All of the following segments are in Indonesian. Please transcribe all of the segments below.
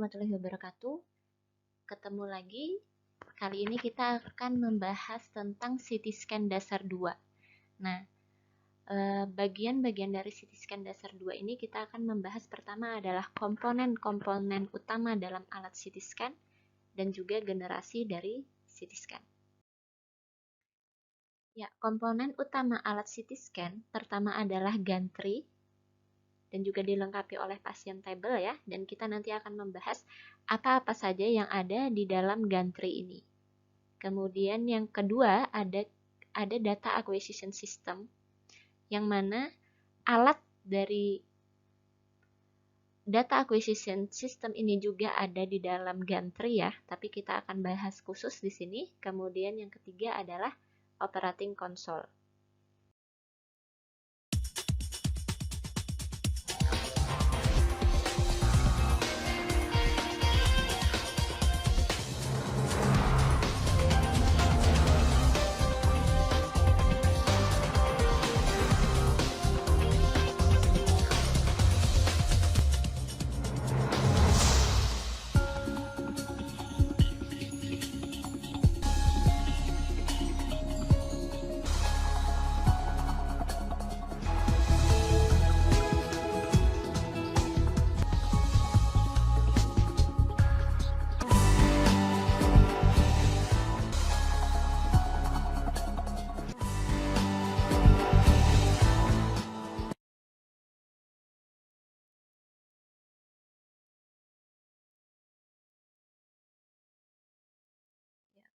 warahmatullahi wabarakatuh. Ketemu lagi. Kali ini kita akan membahas tentang CT scan dasar 2. Nah, bagian-bagian dari CT scan dasar 2 ini kita akan membahas pertama adalah komponen-komponen utama dalam alat CT scan dan juga generasi dari CT scan. Ya, komponen utama alat CT scan pertama adalah gantry dan juga dilengkapi oleh pasien table ya, dan kita nanti akan membahas apa-apa saja yang ada di dalam gantry ini. Kemudian yang kedua ada data acquisition system, yang mana alat dari data acquisition system ini juga ada di dalam gantry ya, tapi kita akan bahas khusus di sini. Kemudian yang ketiga adalah operating console.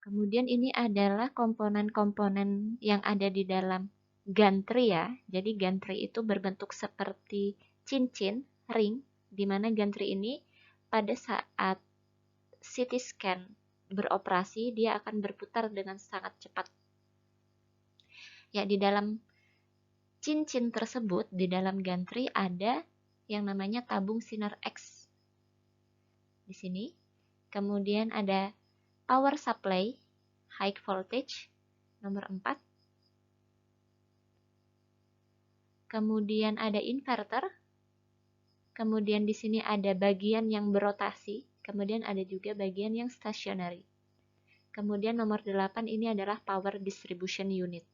Kemudian ini adalah komponen-komponen yang ada di dalam gantry ya. Jadi gantry itu berbentuk seperti cincin, ring, di mana gantry ini pada saat CT scan beroperasi, dia akan berputar dengan sangat cepat. Ya, di dalam cincin tersebut, di dalam gantry ada yang namanya tabung sinar X. Di sini. Kemudian ada power supply high voltage nomor 4. Kemudian ada inverter. Kemudian di sini ada bagian yang berotasi, kemudian ada juga bagian yang stationary. Kemudian nomor 8 ini adalah power distribution unit.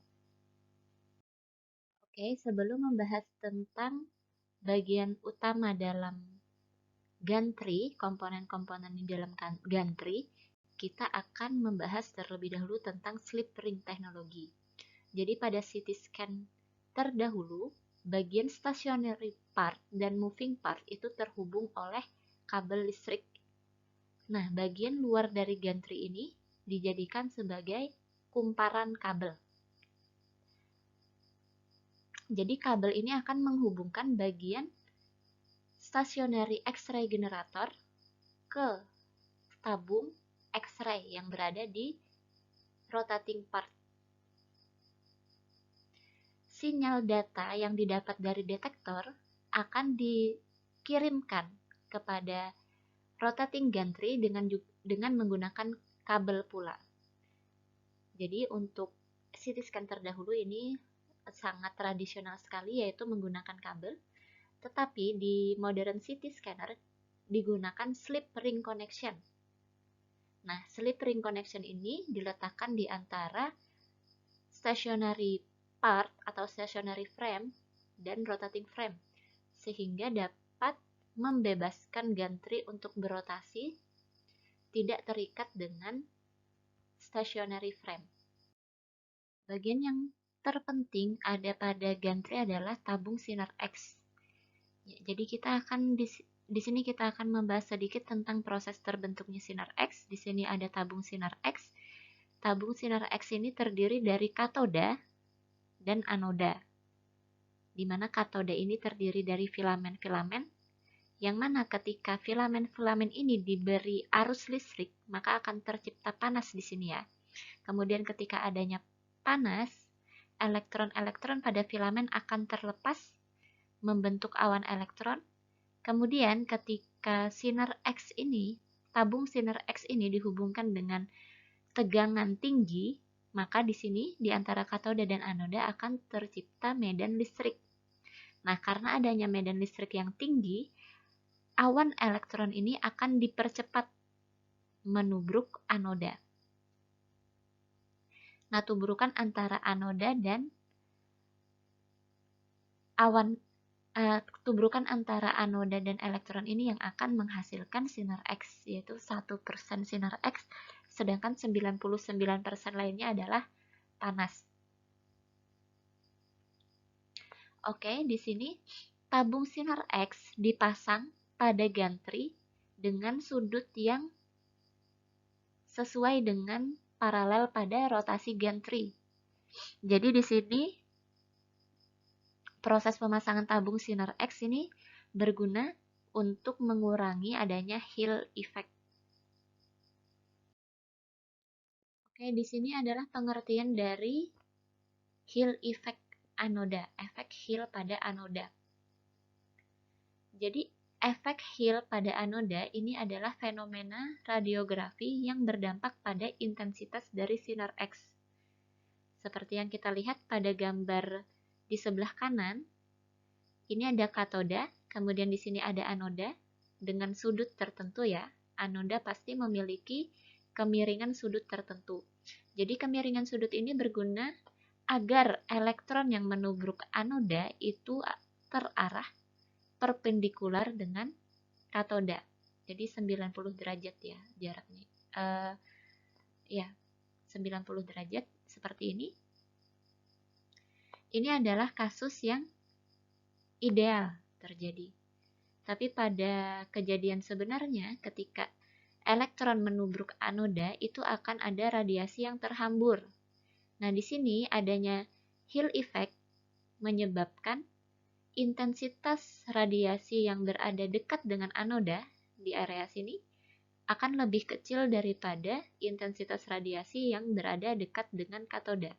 Oke, sebelum membahas tentang bagian utama dalam gantry, komponen-komponen di dalam gantry, kita akan membahas terlebih dahulu tentang slip ring teknologi. Jadi pada CT scan terdahulu, bagian stationary part dan moving part itu terhubung oleh kabel listrik. Nah, bagian luar dari gantry ini dijadikan sebagai kumparan kabel. Jadi kabel ini akan menghubungkan bagian stationary X-ray generator ke tabung X-ray yang berada di rotating part. Sinyal data yang didapat dari detektor akan dikirimkan kepada rotating gantry dengan menggunakan kabel pula. Jadi untuk CT scan terdahulu ini sangat tradisional sekali, yaitu menggunakan kabel. Tetapi di modern CT scanner digunakan slip ring connection. Nah, slip ring connection ini diletakkan di antara stationary part atau stationary frame dan rotating frame, sehingga dapat membebaskan gantry untuk berotasi, tidak terikat dengan stationary frame. Bagian yang terpenting ada pada gantry adalah tabung sinar X. Ya, jadi kita akan di sini kita akan membahas sedikit tentang proses terbentuknya sinar X. Di sini ada tabung sinar X. Tabung sinar X ini terdiri dari katoda dan anoda, di mana katoda ini terdiri dari filamen-filamen, yang mana ketika filamen-filamen ini diberi arus listrik, maka akan tercipta panas di sini ya. Kemudian ketika adanya panas, elektron-elektron pada filamen akan terlepas, membentuk awan elektron. Kemudian ketika sinar X ini, tabung sinar X ini dihubungkan dengan tegangan tinggi, maka di sini di antara katoda dan anoda akan tercipta medan listrik. Nah, karena adanya medan listrik yang tinggi, awan elektron ini akan dipercepat menubruk anoda. Nah, tubrukan antara anoda dan tubrukan antara anoda dan elektron ini yang akan menghasilkan sinar X, yaitu 1% sinar X, sedangkan 99% lainnya adalah panas. Oke, di sini tabung sinar X dipasang pada gantri dengan sudut yang sesuai dengan paralel pada rotasi gantri. Jadi di sini proses pemasangan tabung sinar X ini berguna untuk mengurangi adanya Hill effect. Oke, di sini adalah pengertian dari Hill effect anoda, efek Hill pada anoda. Jadi, efek Hill pada anoda ini adalah fenomena radiografi yang berdampak pada intensitas dari sinar X. Seperti yang kita lihat pada gambar di sebelah kanan, ini ada katoda, kemudian di sini ada anoda dengan sudut tertentu ya. Anoda pasti memiliki kemiringan sudut tertentu. Jadi kemiringan sudut ini berguna agar elektron yang menubruk anoda itu terarah perpendikular dengan katoda. Jadi 90 derajat ya jaraknya. Ya, 90 derajat seperti ini. Ini adalah kasus yang ideal terjadi. Tapi pada kejadian sebenarnya ketika elektron menubruk anoda itu akan ada radiasi yang terhambur. Nah, di sini adanya Hill effect menyebabkan intensitas radiasi yang berada dekat dengan anoda di area sini akan lebih kecil daripada intensitas radiasi yang berada dekat dengan katoda.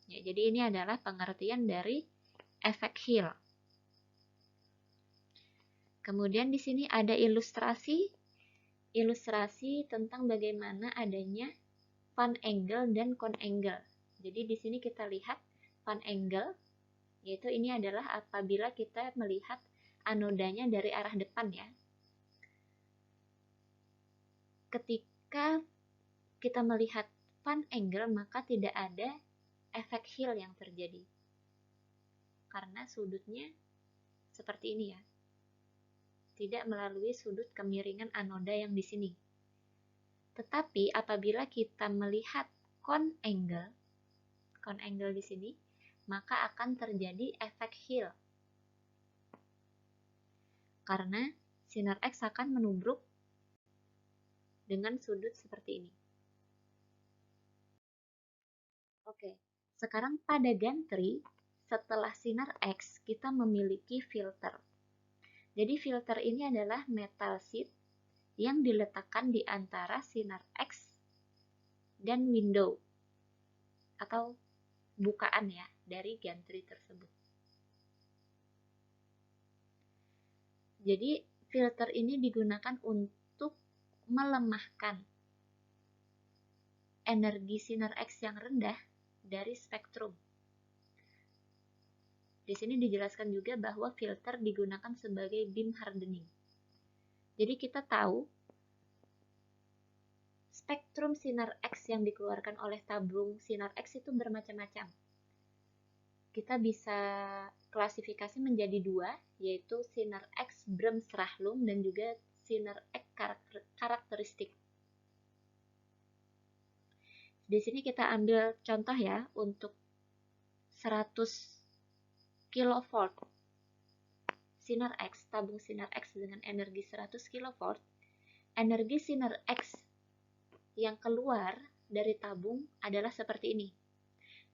Ya, jadi ini adalah pengertian dari efek Hill. Kemudian di sini ada ilustrasi tentang bagaimana adanya Van angle dan cone angle. Jadi di sini kita lihat Van angle, yaitu ini adalah apabila kita melihat anodanya dari arah depan ya. Ketika kita melihat Van angle, maka tidak ada efek Hill yang terjadi. Karena sudutnya seperti ini ya. Tidak melalui sudut kemiringan anoda yang di sini. Tetapi apabila kita melihat cone angle di sini, maka akan terjadi efek Hill. Karena sinar X akan menubruk dengan sudut seperti ini. Oke, sekarang pada gantri, setelah sinar X, kita memiliki filter. Jadi filter ini adalah metal sheet yang diletakkan di antara sinar X dan window atau bukaan ya dari gantri tersebut. Jadi filter ini digunakan untuk melemahkan energi sinar X yang rendah dari spektrum. Di sini dijelaskan juga bahwa filter digunakan sebagai beam hardening. Jadi kita tahu spektrum sinar X yang dikeluarkan oleh tabung sinar X itu bermacam-macam. Kita bisa klasifikasi menjadi dua, yaitu sinar X Bremsstrahlung dan juga sinar X karakteristik. Di sini kita ambil contoh ya untuk 100 kilovolt sinar X, tabung sinar X dengan energi 100 kilovolt, energi sinar X yang keluar dari tabung adalah seperti ini.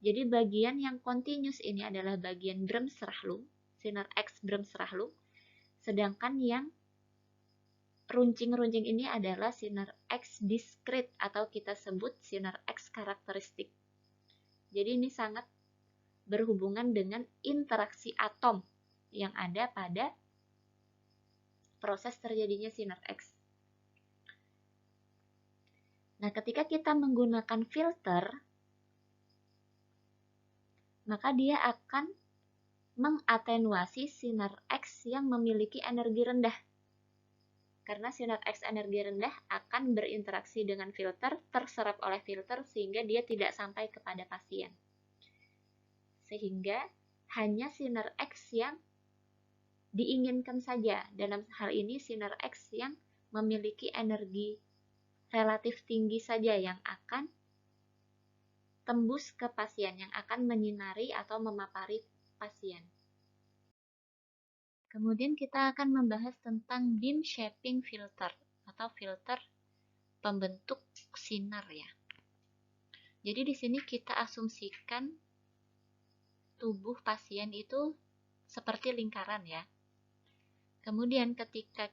Jadi bagian yang continuous ini adalah bagian Bremsstrahlung, sinar X Bremsstrahlung, sedangkan yang runcing-runcing ini adalah sinar X discrete atau kita sebut sinar X karakteristik. Jadi ini sangat berhubungan dengan interaksi atom yang ada pada proses terjadinya sinar X. Nah, ketika kita menggunakan filter, maka dia akan mengatenuasi sinar X yang memiliki energi rendah. Karena sinar X energi rendah akan berinteraksi dengan filter, terserap oleh filter sehingga dia tidak sampai kepada pasien. Sehingga hanya sinar X yang diinginkan saja. Dalam hal ini sinar X yang memiliki energi relatif tinggi saja yang akan tembus ke pasien, yang akan menyinari atau memapari pasien. Kemudian kita akan membahas tentang beam shaping filter atau filter pembentuk sinar ya. Jadi di sini kita asumsikan tubuh pasien itu seperti lingkaran ya. Kemudian ketika